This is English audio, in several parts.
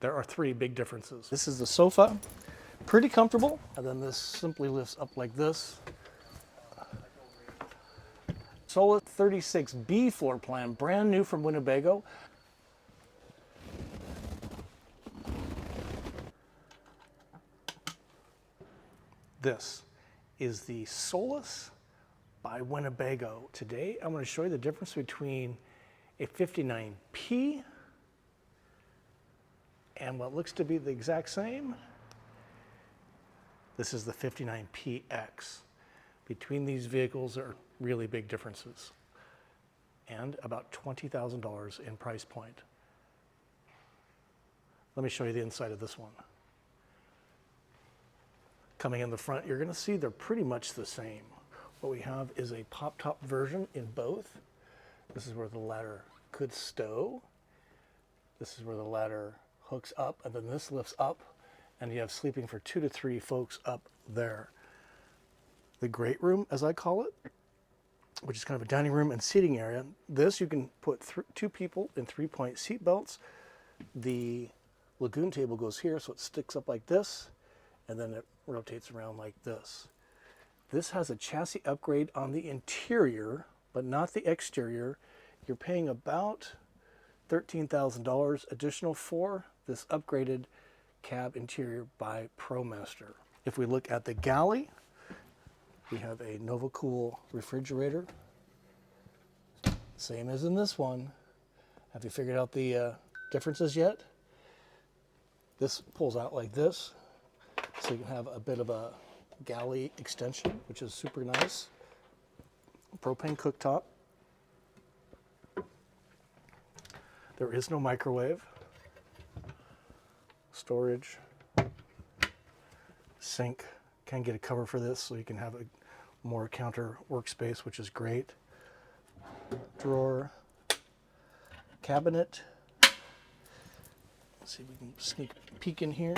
There are three big differences. This is the sofa, pretty comfortable, and then this simply lifts up like this. Solis 59P floor plan, brand new from Winnebago. This is the Solis by Winnebago. Today, I'm going to show you the difference between a 59P and what looks to be the exact same. This is the 59PX. Between these vehicles are really big differences and about $20,000 in price point. Let me show you the inside of this one. Coming in the front, you're going to see they're pretty much the same. What we have is a pop-top version in both. This is where the ladder could stow. This is where the ladder hooks up, and then this lifts up, and you have sleeping for 2 to 3 folks up there. The great room, as I call it, which is kind of a dining room and seating area. This, you can put 2 people in 3-point seat belts. The lagoon table goes here, so it sticks up like this, and then it rotates around like this. This has a chassis upgrade on the interior, but not the exterior. You're paying about $13,000 additional for this upgraded cab interior by ProMaster. If we look at the Galley, we have a NovaCool refrigerator. Same as in this one. Have you figured out the differences yet? This pulls out like this, so you can have a bit of a Galley extension, which is super nice. Propane cooktop. There is no microwave. Storage. Sink. Can get a cover for this so you can have a more counter workspace, which is great. Drawer. Cabinet. Let's see if we can sneak a peek in here.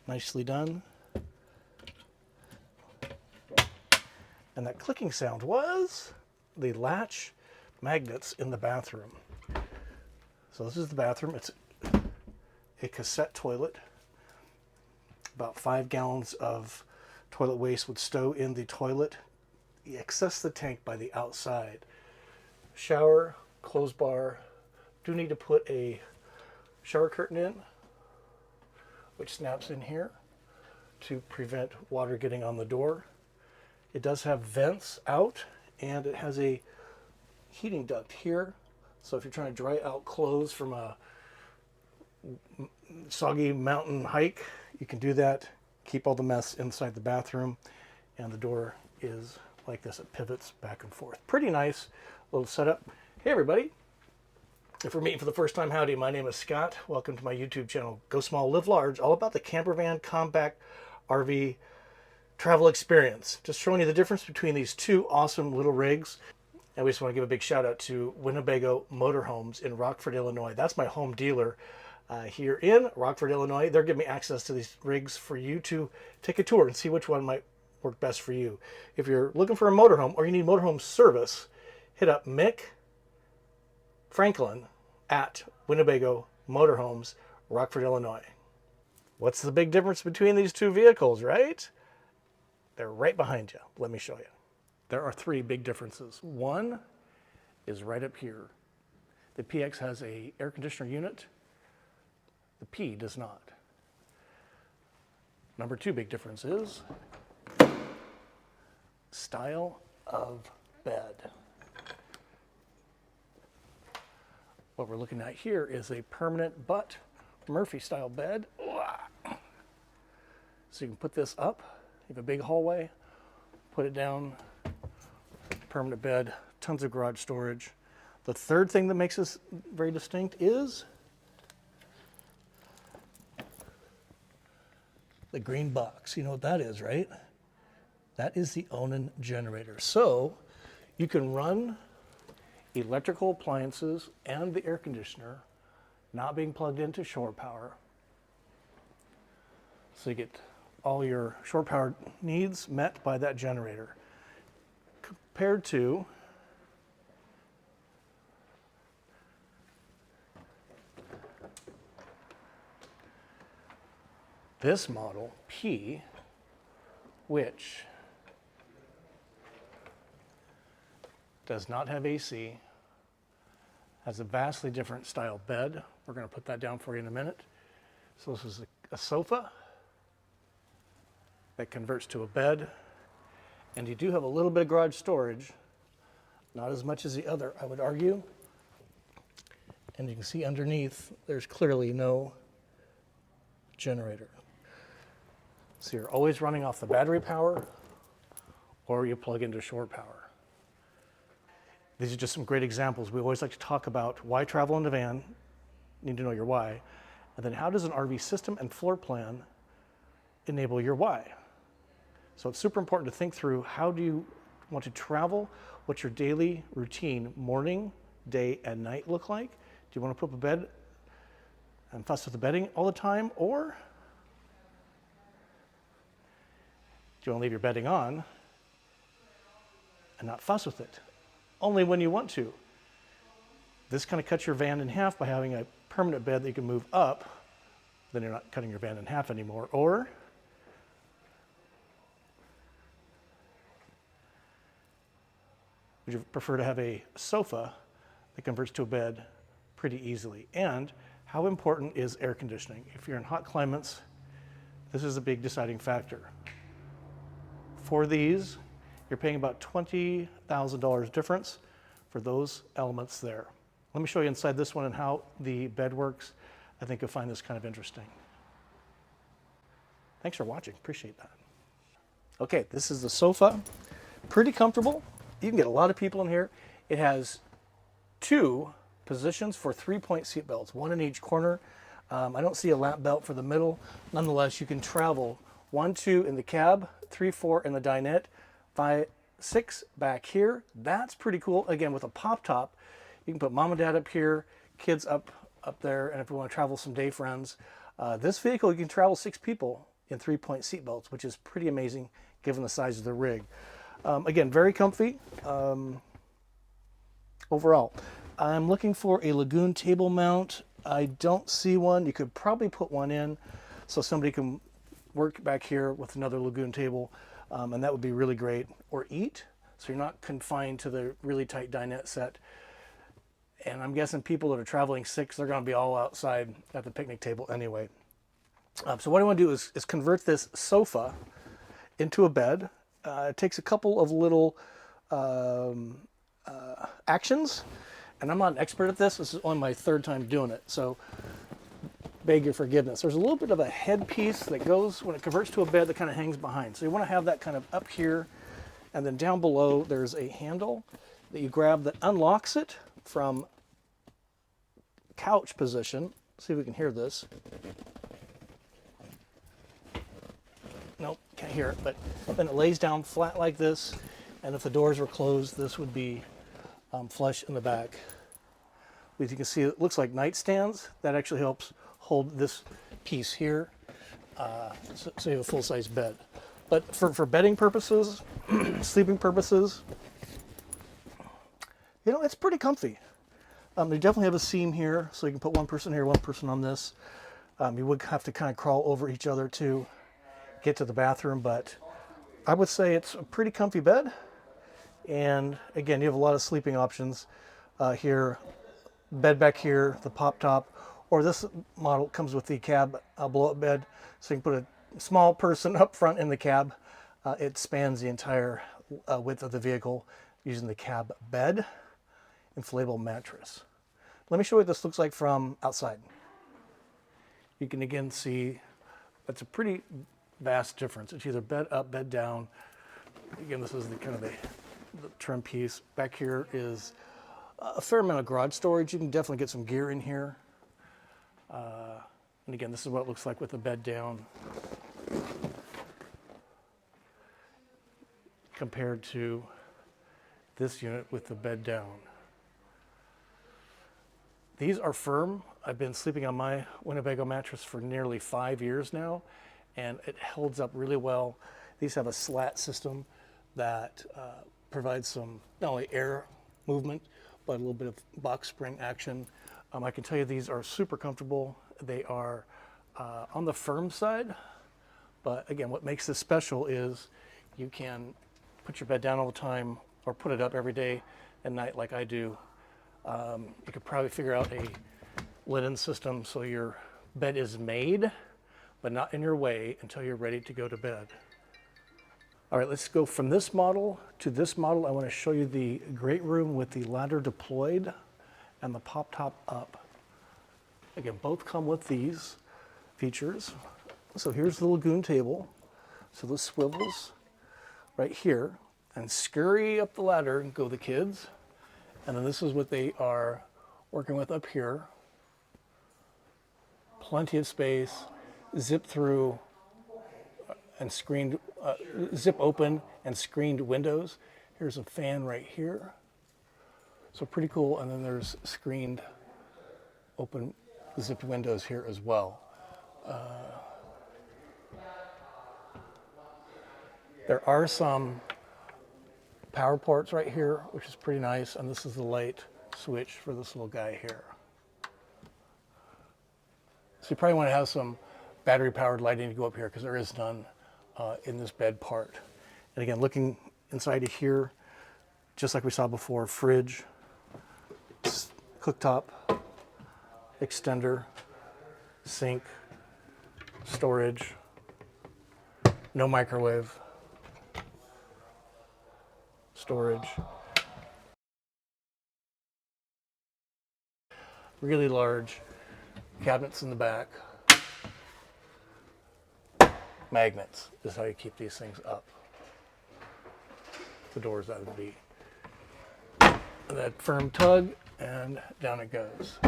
Nicely done. And that clicking sound was the latch magnets in the bathroom. So this is the bathroom. It's a cassette toilet. About 5 gallons of toilet waste would stow in the toilet. You access the tank by the outside. Shower, clothes bar. Do need to put a shower curtain in, which snaps in here to prevent water getting on the door. It does have vents out, and it has a heating duct here. So if you're trying to dry out clothes from a soggy mountain hike, you can do that. Keep all the mess inside the bathroom. And the door is like this. It pivots back and forth. Pretty nice little setup. Hey everybody. If we're meeting for the first time, howdy, my name is Scott. Welcome to my YouTube channel, Go Small, Live Large, all about the camper van, compact RV travel experience. Just showing you the difference between these two awesome little rigs. And we just want to give a big shout out to Winnebago Motorhomes in Rockford, Illinois. That's my home dealer here in Rockford, Illinois. They're giving me access to these rigs for you to take a tour and see which one might work best for you. If you're looking for a motorhome or you need motorhome service, hit up Mick Franklin at Winnebago Motorhomes, Rockford, Illinois. What's the big difference between these two vehicles, right? They're right behind you. Let me show you. There are 3 big differences. One is right up here. The PX has a air conditioner unit. The P does not. Number 2 big difference is style of bed. What we're looking at here is a permanent butt Murphy style bed. So you can put this up. You have a big hallway, put it down, permanent bed, tons of garage storage. The third thing that makes this very distinct is the green box. You know what that is, right? That is the Onan generator. So you can run electrical appliances and the air conditioner not being plugged into shore power. So you get all your shore power needs met by that generator. Compared to This model, P, which does not have AC, has a vastly different style bed. We're going to put that down for you in a minute. So this is a sofa that converts to a bed, and you do have a little bit of garage storage, not as much as the other, I would argue. And you can see underneath, there's clearly no generator. So you're always running off the battery power, or you plug into shore power. These are just some great examples. We always like to talk about why travel in a van, need to know your why, and then how does an RV system and floor plan enable your why? So it's super important to think through, how do you want to travel? What's your daily routine, morning, day, and night look like? Do you want to put up a bed and fuss with the bedding all the time, or do you want to leave your bedding on and not fuss with it? Only when you want to. This kind of cuts your van in half by having a permanent bed that you can move up. Then you're not cutting your van in half anymore. Or would you prefer to have a sofa that converts to a bed pretty easily? And how important is air conditioning? If you're in hot climates, this is a big deciding factor. For these, you're paying about $20,000 difference for those elements there. Let me show you inside this one and how the bed works. I think you'll find this kind of interesting. Thanks for watching, appreciate that. Okay, this is the sofa. Pretty comfortable. You can get a lot of people in here. It has 2 positions for 3-point seat belts, 1 in each corner. I don't see a lap belt for the middle. Nonetheless, you can travel 1, 2 in the cab, 3, 4 in the dinette, 5, 6 back here. That's pretty cool. Again, with a pop top, you can put mom and dad up here, kids up there, and if you want to travel some day friends. This vehicle, you can travel 6 people in 3-point seat belts, which is pretty amazing given the size of the rig. Again, very comfy. Overall, I'm looking for a Lagoon table mount. I don't see one. You could probably put one in so somebody can work back here with another Lagoon table, and that would be really great. Or eat, so you're not confined to the really tight dinette set. And I'm guessing people that are traveling 6, they're going to be all outside at the picnic table anyway. So what I want to do is convert this sofa into a bed. It takes a couple of little actions, and I'm not an expert at this. This is only my 3rd time doing it, so beg your forgiveness. There's a little bit of a headpiece that goes, when it converts to a bed, that kind of hangs behind. So you want to have that kind of up here, and then down below there's a handle that you grab that unlocks it from couch position. See if we can hear this. Nope, can't hear it, but then it lays down flat like this, and if the doors were closed, this would be flush in the back. As you can see, it looks like nightstands. That actually helps hold this piece here, so you have a full-size bed. But for bedding purposes, sleeping purposes, you know, it's pretty comfy. They definitely have a seam here, so you can put one person here, one person on this. You would have to kind of crawl over each other to get to the bathroom, but I would say it's a pretty comfy bed. And again, you have a lot of sleeping options here. Bed back here, the pop top, or this model comes with the cab blow-up bed, so you can put a small person up front in the cab. It spans the entire width of the vehicle using the cab bed, inflatable mattress. Let me show you what this looks like from outside. You can again see it's a pretty vast difference. It's either bed up, bed down. Again, this is the kind of the trim piece. Back here is a fair amount of garage storage. You can definitely get some gear in here. And again, this is what it looks like with the bed down compared to this unit with the bed down. These are firm. I've been sleeping on my Winnebago mattress for nearly 5 years now, and it holds up really well. These have a slat system that provides some not only air movement, but a little bit of box spring action. I can tell you these are super comfortable. They are on the firm side. But again, what makes this special is you can put your bed down all the time or put it up every day and night like I do. You could probably figure out a linen system so your bed is made, but not in your way until you're ready to go to bed. All right, let's go from this model to this model. I want to show you the great room with the ladder deployed and the pop top up. Again, both come with these features. So here's the lagoon table. So this swivels right here and scurry up the ladder and go the kids. And then this is what they are working with up here. Plenty of space, zip through and screened, zip open and screened windows. Here's a fan right here. So pretty cool. And then there's screened open zipped windows here as well. There are some power ports right here, which is pretty nice. And this is the light switch for this little guy here. So you probably want to have some battery powered lighting to go up here because there is none in this bed part. And again, looking inside of here, just like we saw before, fridge, cooktop, extender, sink, storage, no microwave, storage. Really large cabinets in the back. Magnets is how you keep these things up. The doors that would be. And that firm tug and down it goes.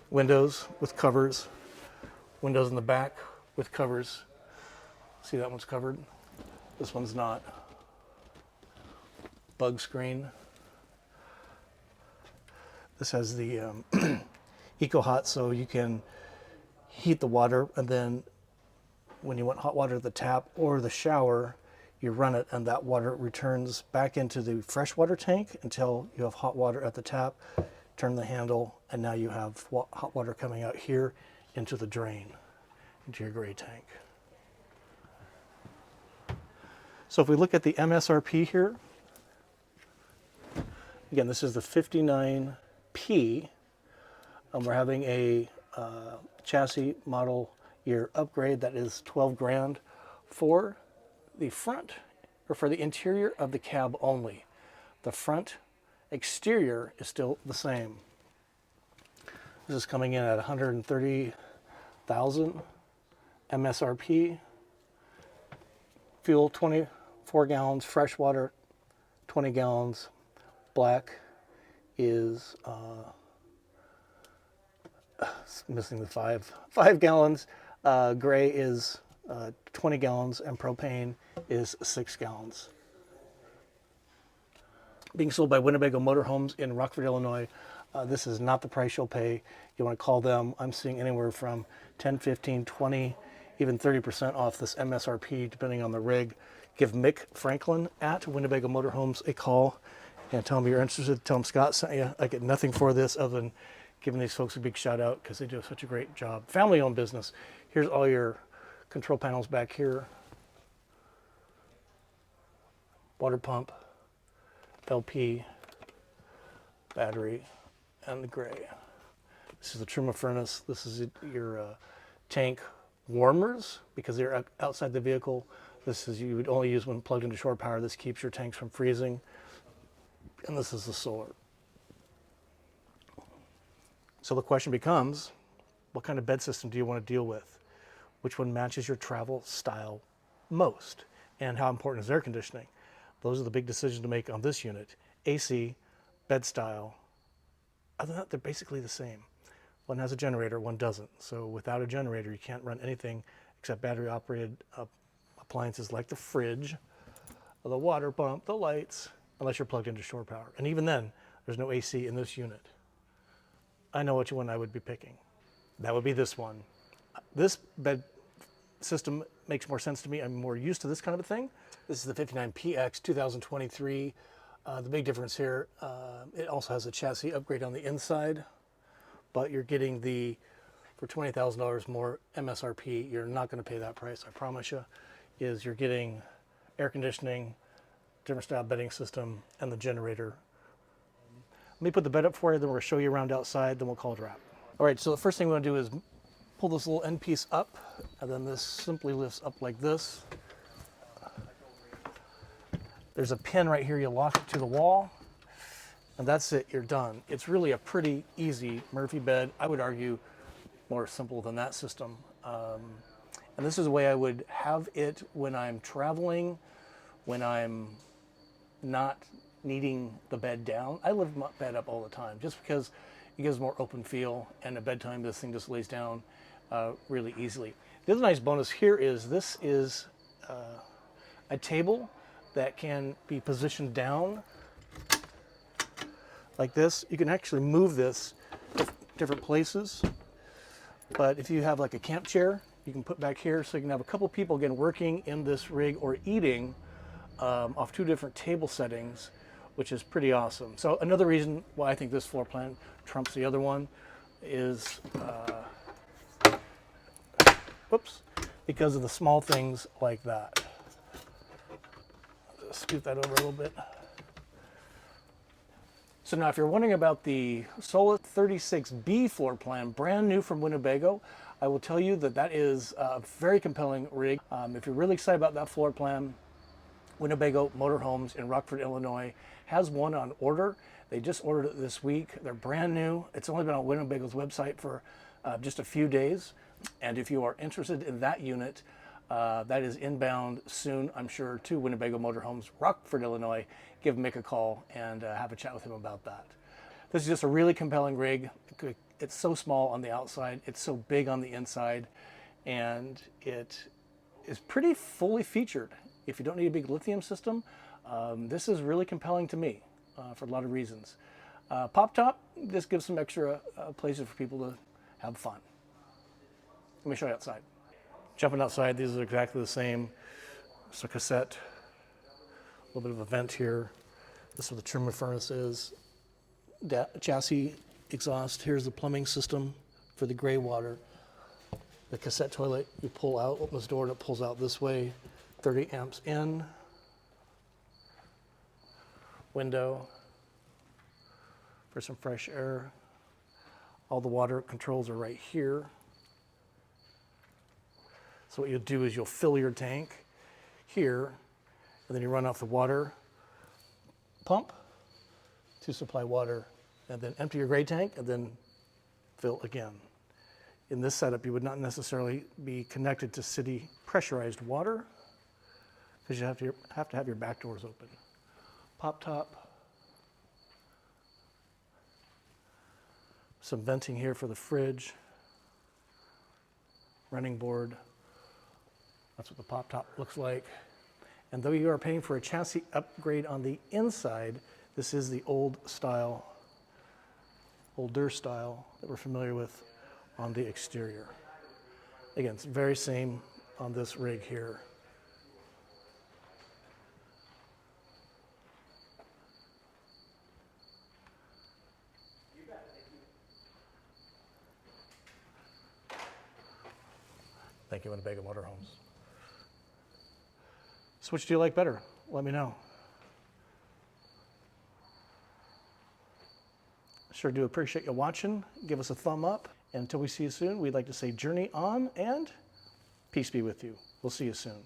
Windows with covers. Windows in the back with covers. See, that one's covered. This one's not. Bug screen. This has the Eco Hot, so you can heat the water, and then when you want hot water at the tap or the shower, you run it and that water returns back into the freshwater tank until you have hot water at the tap. Turn the handle and now you have hot water coming out here into the drain, into your gray tank. So if we look at the MSRP here, again, this is the 59P. We're having a chassis model year upgrade that is 12 grand for the front, or for the interior of the cab only. The front exterior is still the same. This is coming in at 130,000 MSRP. Fuel 24 gallons, fresh water 20 gallons. Black is missing the 5 gallons. Gray is 20 gallons, and propane is 6 gallons. Being sold by Winnebago Motorhomes in Rockford, Illinois. This is not the price you'll pay. You want to call them. I'm seeing anywhere from 10, 15, 20, even 30% off this MSRP, depending on the rig. Give Mick Franklin at Winnebago Motorhomes a call and tell them you're interested. Tell them Scott sent you. I get nothing for this other than giving these folks a big shout out because they do such a great job. Family owned business. Here's all your control panels back here. Water pump, LP, battery, and the gray. This is the Truma furnace. This is your tank warmers because they're outside the vehicle. This is, you would only use when plugged into shore power. This keeps your tanks from freezing. And this is the solar. So the question becomes, what kind of bed system do you want to deal with? Which one matches your travel style most? And how important is air conditioning? Those are the big decisions to make on this unit. AC, bed style. Other than that, they're basically the same. One has a generator, one doesn't. So without a generator, you can't run anything except battery operated appliances like the fridge, the water pump, the lights, unless you're plugged into shore power. And even then, there's no AC in this unit. I know which one I would be picking. That would be this one. This bed system makes more sense to me. I'm more used to this kind of a thing. This is the 59PX 2023. The big difference here, it also has a chassis upgrade on the inside, but you're getting the for $20,000 more MSRP. You're not going to pay that price, I promise you. Is you're getting air conditioning, different style bedding system, and the generator. Let me put the bed up for you, then we're going to show you around outside, then we'll call it a wrap. All right, so the first thing we want to do is pull this little end piece up, and then this simply lifts up like this. There's a pin right here, you lock it to the wall, and that's it, you're done. It's really a pretty easy Murphy bed. I would argue more simple than that system. And this is the way I would have it when I'm traveling, when I'm not needing the bed down. I lift my bed up all the time just because it gives more open feel, and at bedtime this thing just lays down really easily. The other nice bonus here is this is a table that can be positioned down like this. You can actually move this different places, but if you have like a camp chair, you can put back here, so you can have a couple people again working in this rig or eating off two different table settings, which is pretty awesome. So another reason why I think this floor plan trumps the other one is because of the small things like that. Scoot that over a little bit. So now if you're wondering about the Solis 59P floor plan, brand new from Winnebago, I will tell you that that is a very compelling rig. If you're really excited about that floor plan, Winnebago Motorhomes in Rockford, Illinois has one on order. They just ordered it this week. They're brand new. It's only been on Winnebago's website for just a few days. And if you are interested in that unit, that is inbound soon, I'm sure, to Winnebago Motorhomes, Rockford, Illinois. Give Mick a call and have a chat with him about that. This is just a really compelling rig. It's so small on the outside, it's so big on the inside, and it is pretty fully featured. If you don't need a big lithium system, this is really compelling to me for a lot of reasons. Pop top, this gives some extra places for people to have fun. Let me show you outside. Jumping outside, these are exactly the same. It's a cassette, a little bit of a vent here. This is where the trim furnace is. Chassis exhaust. Here's the plumbing system for the gray water. The cassette toilet, you pull out, open this door, and it pulls out this way. 30 amps in. Window for some fresh air. All the water controls are right here. So what you'll do is you'll fill your tank here, and then you run off the water pump to supply water, and then empty your gray tank, and then fill again. In this setup, you would not necessarily be connected to city pressurized water, because you have to have your back doors open. Pop top. Some venting here for the fridge. Running board. That's what the pop top looks like. And though you are paying for a chassis upgrade on the inside, this is the older style that we're familiar with on the exterior. Again, it's very same on this rig here. Thank you, Winnebago Motorhomes. So which do you like better? Let me know. Sure do appreciate you watching. Give us a thumb up. And until we see you soon, we'd like to say journey on and peace be with you. We'll see you soon.